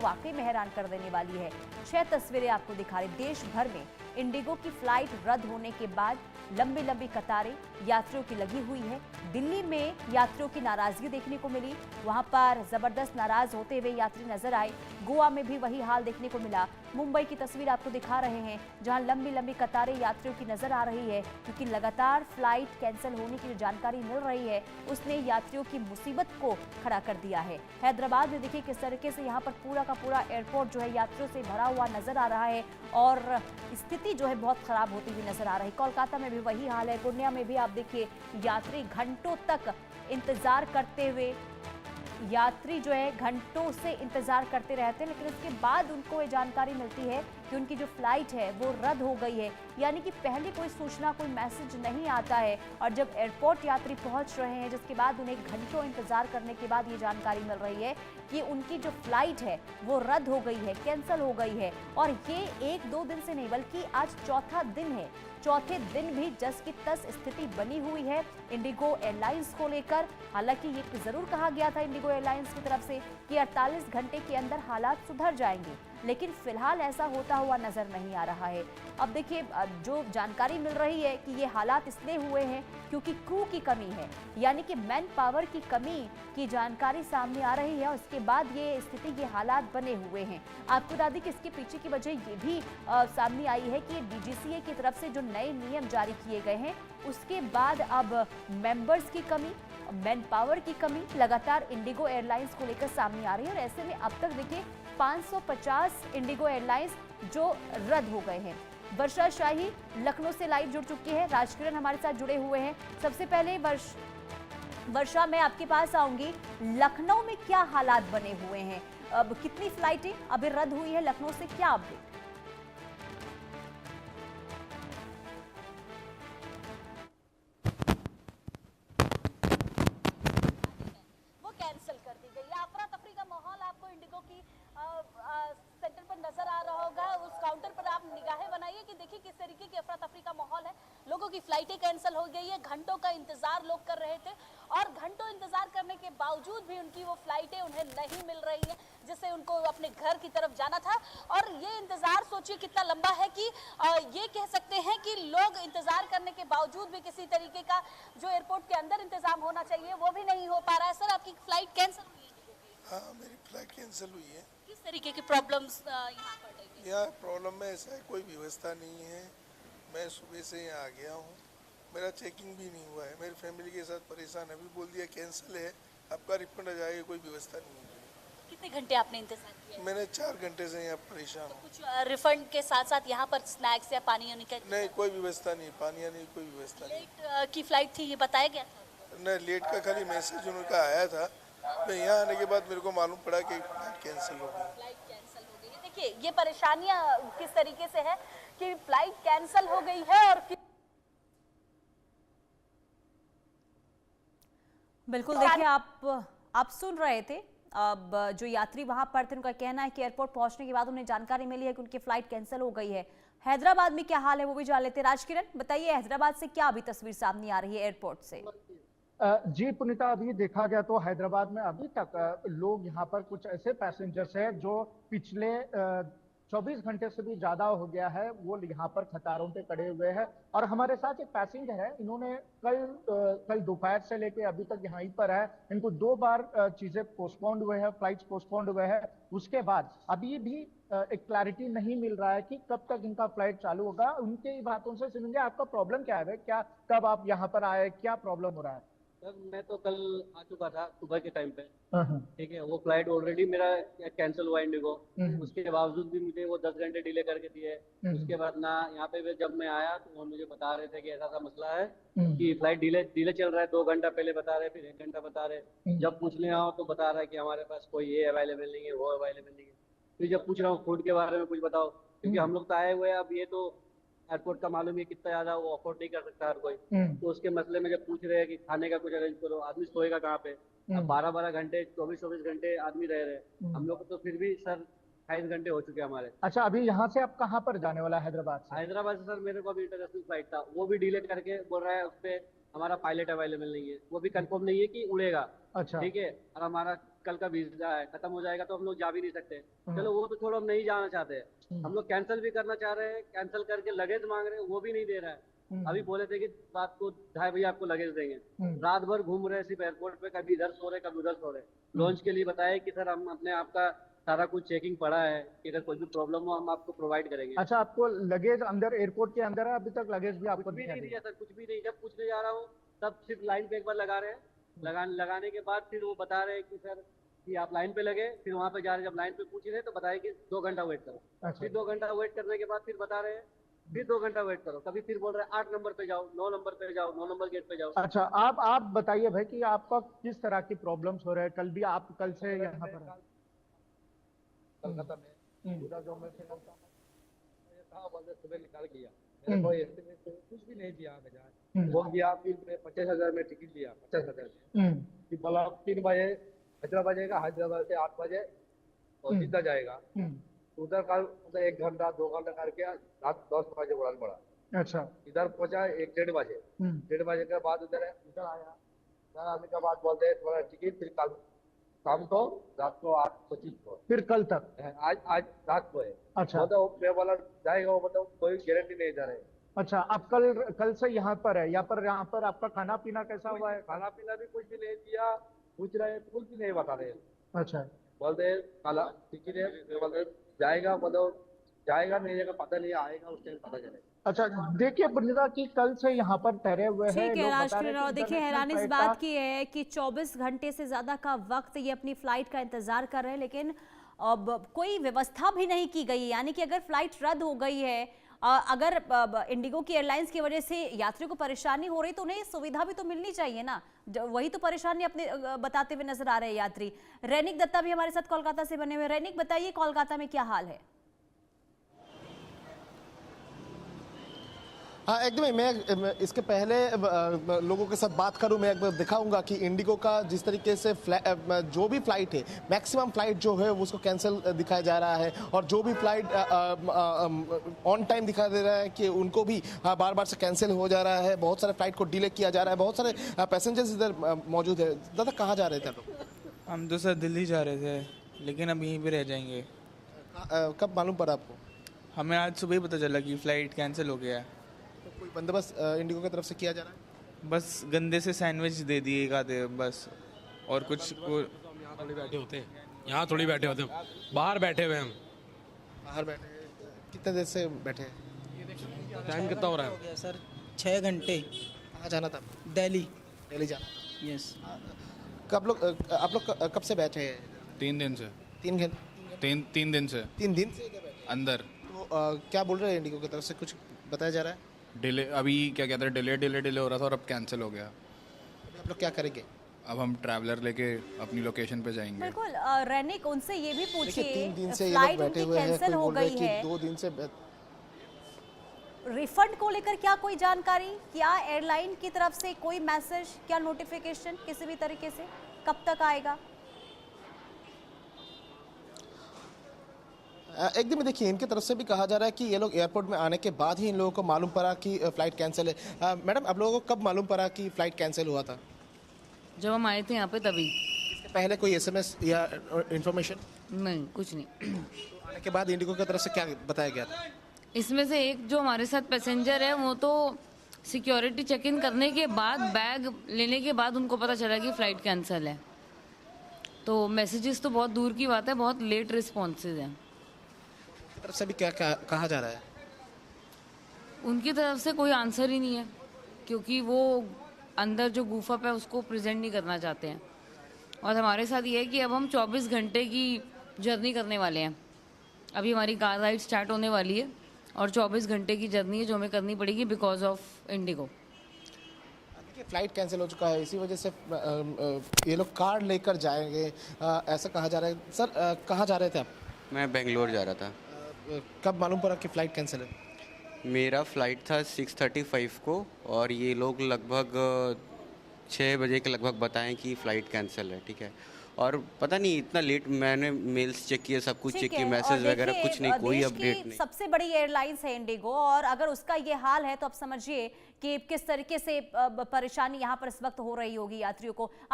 वाकई में हैरान कर देने वाली है। 6 तस्वीरें आपको दिखा रहे। देश भर में इंडिगो की फ्लाइट रद्द होने के बाद लंबी लंबी कतारें यात्रियों की लगी हुई है। दिल्ली में यात्रियों की नाराजगी देखने को मिली, वहां पर जबरदस्त नाराज होते हुए यात्री नजर आए। गोवा में भी वही हाल देखने को मिला। मुंबई की तस्वीर आपको दिखा रहे हैं, जहां लंबी लंबी कतारें यात्रियों की नजर आ रही है, क्योंकि लगातार फ्लाइट कैंसिल होने की जो जानकारी मिल रही है उसने यात्रियों की मुसीबत को खड़ा कर दिया है। हैदराबाद में देखिए किस तरीके से यहाँ पर पूरा का पूरा एयरपोर्ट जो है यात्रियों से भरा हुआ नजर आ रहा है और स्थिति जो है बहुत खराब होती हुई नजर आ रही है। कोलकाता में भी वही हाल है। पूर्णिया में भी आप देखिए यात्री घंटों तक इंतजार करते हुए, यात्री जो है घंटों से इंतजार करते रहते हैं, लेकिन उसके बाद उनको ये जानकारी मिलती है कि उनकी जो फ्लाइट है वो रद्द हो गई है। यानी कि पहले कोई सूचना, कोई मैसेज नहीं आता है और जब एयरपोर्ट यात्री पहुंच रहे हैं, जिसके बाद उन्हें घंटों इंतजार करने के बाद ये जानकारी मिल रही है कि उनकी जो फ्लाइट है वो रद्द हो गई है, कैंसिल हो गई है। और ये 1-2 दिन से नहीं बल्कि आज चौथा दिन है। चौथे दिन भी जस की तस स्थिति बनी हुई है इंडिगो एयरलाइंस को लेकर। हालांकि ये जरूर कहा गया था इंडिगो एयरलाइंस की तरफ से कि 48 घंटे के अंदर हालात सुधर जाएंगे, लेकिन फिलहाल ऐसा होता हुआ नजर नहीं आ रहा है। अब देखिए जो जानकारी मिल रही है कि ये हालात इसलिए हुए हैं क्योंकि क्रू की कमी है, यानी कि मैन पावर की कमी की जानकारी सामने आ रही है। उसके बाद ये स्थिति, ये हालात बने हुए हैं। आपको बता दें कि इसके पीछे की वजह ये भी सामने आई है कि डीजीसीए की तरफ से जो नए नियम जारी किए गए हैं उसके बाद अब मेंबर्स की कमी, मैन पावर की कमी लगातार इंडिगो एयरलाइंस को लेकर सामने आ रही है। और ऐसे में अब तक देखिए 550 इंडिगो एयरलाइंस जो रद्द हो गए हैं। वर्षा शाही लखनऊ से लाइव जुड़ चुकी है, राजकिरण हमारे साथ जुड़े हुए हैं। सबसे पहले वर्षा, मैं आपके पास आऊंगी। लखनऊ में क्या हालात बने हुए हैं? अब कितनी फ्लाइटें अभी रद्द हुई है लखनऊ से, क्या अपडेट? वो कैंसिल कर दी गई। अफरा तफरी का माहौल आपको इंडिगो की सेंटर पर नजर आ रहा होगा। उस काउंटर पर आप निगाहें बनाइए कि देखिए किस तरीके की अफरा तफरी का माहौल है। लोगों की फ्लाइटें कैंसिल हो गई है, घंटों का इंतजार लोग कर रहे थे और घंटों इंतजार करने के बावजूद भी उनकी वो फ्लाइटें उन्हें नहीं मिल रही हैं जिससे उनको अपने घर की तरफ जाना था। और ये इंतजार सोचिए कितना लंबा है कि ये कह सकते हैं कि लोग इंतजार करने के बावजूद भी किसी तरीके का जो एयरपोर्ट के अंदर इंतजाम होना चाहिए वो भी नहीं हो पा रहा है। सर, आपकी फ्लाइट कैंसिल हुई है? हाँ, मेरी फ्लाइट कैंसिल हुई है। किस तरीके की प्रॉब्लम्स यहाँ पड़ रही है? यहाँ प्रॉब्लम में ऐसा कोई व्यवस्था नहीं है। मैं सुबह से यहाँ आ गया हूँ, मेरा चेकिंग भी नहीं हुआ है। मेरी फैमिली के साथ परेशान, अभी बोल दिया कैंसिल है, आपका रिफंड आ जाएगा, कोई व्यवस्था नहीं है। कितने घंटे आपने इंतजार किया? मैंने 4 घंटे से यहाँ परेशान हूँ। कुछ रिफंड के साथ साथ यहाँ पर स्नैक्स या पानी वानी का? नहीं, कोई व्यवस्था नहीं, पानी नहीं, कोई व्यवस्था नहीं। लेट की फ्लाइट थी ये बताया गया था? नहीं, लेट का खाली मैसेज उनका आया था। मैं यहाँ आने के बाद मेरे को मालूम पड़ा कि फ्लाइट कैंसिल हो गई। फ्लाइट कैंसिल हो गई है। देखिए ये परेशानियां किस तरीके से है कि फ्लाइट कैंसिल हो गई है और बिल्कुल देखिए आप सुन रहे थे। अब जो यात्री वहां पर थे उनका कहना है कि एयरपोर्ट पहुंचने के बाद उन्हें जानकारी मिली है कि उनकी फ्लाइट कैंसिल हो गई है। हैदराबाद में क्या हाल है वो भी जान लेते हैं। राजकिरण बताइए, हैदराबाद से क्या अभी तस्वीर सामने आ रही है एयरपोर्ट से? जी पुनीता, अभी देखा गया तो हैदराबाद में अभी तक लोग यहाँ पर कुछ ऐसे पैसेंजर्स हैं जो पिछले 24 घंटे से भी ज्यादा हो गया है, वो यहाँ पर कतारों पे खड़े हुए हैं। और हमारे साथ एक पैसेंजर है, इन्होंने कल दोपहर से लेके अभी तक यहीं पर है। इनको 2 बार चीजें पोस्टपोन्ड हुए हैं, फ्लाइट्स पोस्टपोन्ड हुए हैं। उसके बाद अभी भी एक क्लैरिटी नहीं मिल रहा है कि कब तक इनका फ्लाइट चालू होगा। उनके बातों से सुनेंगे आपका प्रॉब्लम क्या है, क्या कब आप यहाँ पर आए, क्या प्रॉब्लम हो रहा है? सर, मैं तो कल आ चुका था सुबह के टाइम पे। ठीक है, वो फ्लाइट ऑलरेडी मेरा कैंसिल हुआ इंडिगो। उसके बावजूद भी मुझे वो 10 घंटे डिले करके दिए। उसके बाद ना यहाँ पे जब मैं आया तो वो मुझे बता रहे थे कि ऐसा मसला है कि फ्लाइट डिले चल रहा है। 2 घंटा पहले बता रहे, फिर 1 घंटा बता रहे। जब पूछने आओ तो बता रहा है कि हमारे पास कोई ये अवेलेबल नहीं है, वो अवेलेबल नहीं है। फिर जब पूछ रहा हूँ फूड के बारे में कुछ बताओ, क्योंकि हम लोग तो आए हुए हैं। अब ये तो एयरपोर्ट का मालूम है कितना ज्यादा वो अफोर्ड नहीं कर सकता हर कोई। तो उसके मसले में जब पूछ रहे हैं कि खाने का कुछ अरेंज करो, आदमी सोएगा कहाँ पे? अब 12-12 घंटे 24-24 घंटे आदमी रह रहे। हम लोग तो फिर भी सर 28 घंटे हो चुके हमारे। अच्छा, अभी यहाँ से आप कहाँ पर जाने वाला है? हैदराबाद से? हैदराबाद से सर मेरे को अभी इंटरनेशनल फ्लाइट था, वो भी डिले करके बोल रहा है उस पर हमारा पायलट अवेलेबल नहीं है, वो भी कंफर्म नहीं है कि उड़ेगा। अच्छा, ठीक है, और हमारा कल का वीजा है, खत्म हो जाएगा तो हम लोग जा भी नहीं सकते। चलो वो तो छोड़ो, हम नहीं जाना चाहते हैं, हम लोग कैंसिल भी करना चाह रहे हैं, कैंसिल करके लगेज मांग रहे हैं, वो भी नहीं दे रहा है। अभी बोले थे कि रात को 2:30 बजे आपको लगेज देंगे, रात भर घूम रहे सिर्फ एयरपोर्ट पे, कभी इधर सो रहे कभी उधर सो रहे। लॉन्च के लिए बताया कि सर हम अपने आपका सारा कुछ चेकिंग पड़ा है, कि अगर कोई भी प्रॉब्लम हो हम आपको प्रोवाइड करेंगे। अच्छा, आपको लगेज अंदर एयरपोर्ट के अंदर है? अभी तक लगेज भी आपको कुछ भी नहीं दिया सर, कुछ भी नहीं। जब पूछने जा रहा हूँ तब सिर्फ लाइन पे एक बार लगा रहे हैं, लगाने के बाद फिर वो बता रहे हैं कि सर कि आप लाइन पे लगे, फिर वहाँ पे जा रहे, जब लाइन पे पूछ रहे तो बताया कि 2 घंटा वेट करो। अच्छा। फिर 2 घंटा वेट करने के बाद फिर बता रहे हैं फिर 2 घंटा वेट करो, कभी फिर बोल रहे हैं 8 नंबर पे जाओ, 9 नंबर पे जाओ, 9 नंबर गेट पे जाओ। अच्छा, आप बताइए भाई कि आपका किस तरह की प्रॉब्लम्स हो रहे हैं? कल से यहाँ पर कलकत्ता में पूरा जो मैं था बंदे सुबह निकाल गया, मेरा कोई एस्टिमेट कुछ भी नहीं दिया बजाय वो गया। फिर मैं 50,000 में टिकट लिया, 50,000 में फिर बोला 3 बजे हैदराबाद जाएगा, हैदराबाद से 8 बजे और जिद्दा जाएगा। उधर 1 घंटा 2 घंटा करके रात 10 बजे उड़ान पड़ा। अच्छा, इधर पहुंचा 1-1:30 बजे, 1:30 बजे के बाद इधर आया। इधर आने के बाद बोलते हैं थोड़ा टिकट, फिर कल शाम को रात को 8:25 को, फिर कल तक आज रात को है। अच्छा, मतलब मैं बोला जाएगा, वो मतलब कोई गारंटी नहीं इधर है। अच्छा, आप कल से यहाँ पर है? यहाँ पर आपका खाना पीना कैसा हुआ है? खाना पीना भी कुछ भी नहीं दिया, पूछ रहे कुछ भी नहीं बता रहे। अच्छा, बोलते काला टिकट है, बोलते जाएगा, मतलब जाएगा नहीं जाएगा पता नहीं, आएगा उस टाइम पता चलेगा। अच्छा, देखिए पुण्यता कि कल से यहाँ पर ठहरे हुए हैं ठीक है लोग, बता राष्ट्रीय रहे हैं राव। कि देखिए इंटरनेशनल हैरान इस फ्लाइट बात का- की है कि 24 घंटे से ज्यादा का वक्त ये अपनी फ्लाइट का इंतजार कर रहे हैं, लेकिन अब कोई व्यवस्था भी नहीं की गई। यानी कि अगर फ्लाइट रद्द हो गई है, अगर इंडिगो की एयरलाइंस की वजह से यात्रियों को परेशानी हो रही तो उन्हें सुविधा भी तो मिलनी चाहिए ना। वही तो परेशानी अपने बताते हुए नजर आ रहे हैं यात्री। रैनिक दत्ता भी हमारे साथ कोलकाता से बने हुए। रैनिक, बताइए कोलकाता में क्या हाल है? हाँ एकदम, मैं इसके पहले लोगों के साथ बात करूं, मैं एक बार दिखाऊंगा कि इंडिगो का जिस तरीके से जो भी फ्लाइट है, मैक्सिमम फ्लाइट जो है उसको कैंसिल दिखाया जा रहा है, और जो भी फ्लाइट ऑन टाइम दिखा दे रहा है कि उनको भी बार बार से कैंसिल हो जा रहा है। बहुत सारे फ्लाइट को डिले किया जा रहा है, बहुत सारे पैसेंजर्स इधर मौजूद है। दादा, कहाँ जा रहे थे आप लोग? हम तो सर दिल्ली जा रहे थे, लेकिन अब यहीं पे रह जाएंगे। कब मालूम पड़ा आपको? हमें आज सुबह ही पता चला कि फ़्लाइट कैंसिल हो गया है। कोई बंदोबस्त इंडिगो की तरफ से किया जा रहा है? बस गंदे से सैंडविच दे दिए एक आधे बस, और कुछ यहाँ थोड़ी बैठे होते हैं, यहाँ थोड़ी बैठे होते हैं, बाहर बैठे हुए हम। बाहर बैठे? कितने देर से बैठे हैं? टाइम कितना हो रहा है? सर 6 घंटे। कहाँ जाना था? दिल्ली। दिल्ली जाना। यस। आप लोग कब से बैठे हैं? 3 दिन से। 3 घंटे? 3 दिन से। 3 दिन से इधर बैठे अंदर। तो क्या बोल रहे हैं इंडिगो की तरफ से? कुछ बताया जा रहा है? डिले, अभी क्या कहते हैं, डिले हो रहा था और अब कैंसिल हो गया। आप लोग क्या करेंगे? अब हम ट्रैवलर लेके अपनी लोकेशन पे जाएंगे। बिल्कुल। रैनिक, उनसे ये भी देखिए, पूछिए, 3 दिन से ये फ्लाइट लोग बैठे उनकी हुए हैं, कैंसिल कोई हो बोल रहे गई हैं है, कि 2 दिन से रिफंड को लेकर क्या कोई जानकारी, क्या एयरलाइन की तरफ से कोई मैसेज, क्या नोटिफिकेशन किसी भी तरीके से कब तक आएगा? एकदम देखिए, इनकी तरफ से भी कहा जा रहा है कि ये लोग एयरपोर्ट में आने के बाद ही इन लोगों को मालूम पड़ा कि फ़्लाइट कैंसिल है। मैडम, आप लोगों को कब मालूम पड़ा कि फ़्लाइट कैंसिल हुआ था? जब हम आए थे यहाँ पे तभी। इसके पहले कोई SMS या इन्फॉर्मेशन? नहीं, कुछ नहीं। आने के बाद इंडिगो की तरफ से क्या बताया गया था? इसमें से एक जो हमारे साथ पैसेंजर है वो तो सिक्योरिटी चेक इन करने के बाद, बैग लेने के बाद उनको पता चला कि फ़्लाइट कैंसिल है। तो मैसेजेस तो बहुत दूर की बात है, बहुत लेट रिस्पॉन्सेज हैं। तरफ से भी क्या कहा जा रहा है? उनकी तरफ से कोई आंसर ही नहीं है, क्योंकि वो अंदर जो गुफा पे उसको प्रेजेंट नहीं करना चाहते हैं। और हमारे साथ ये है कि अब हम 24 घंटे की जर्नी करने वाले हैं। अभी हमारी कार राइड स्टार्ट होने वाली है और 24 घंटे की जर्नी है जो हमें करनी पड़ेगी बिकॉज ऑफ इंडिगो। देखिए, फ्लाइट कैंसिल हो चुका है, इसी वजह से ये लोग कार लेकर जाएंगे, ऐसा कहा जा रहा है। सर, कहाँ जा रहे थे आप? मैं बेंगलोर जा रहा था। कब मालूम पड़ा कि फ़्लाइट कैंसिल है? मेरा फ़्लाइट था 6:35 को और ये लोग लगभग 6 बजे के लगभग बताएं कि फ़्लाइट कैंसिल है। ठीक है, और पता नहीं इतना लेट, मैंने मेल्स चेक किए, सब कुछ चेक किए, मैसेज वगैरह कुछ नहीं, कोई अपडेट नहीं। सबसे बड़ी एयरलाइंस है इंडिगो, और अगर उसका ये हाल है तो आप समझिए कि किस तरीके से परेशानी यहाँ पर इस वक्त हो रही होगी यात्रियों को।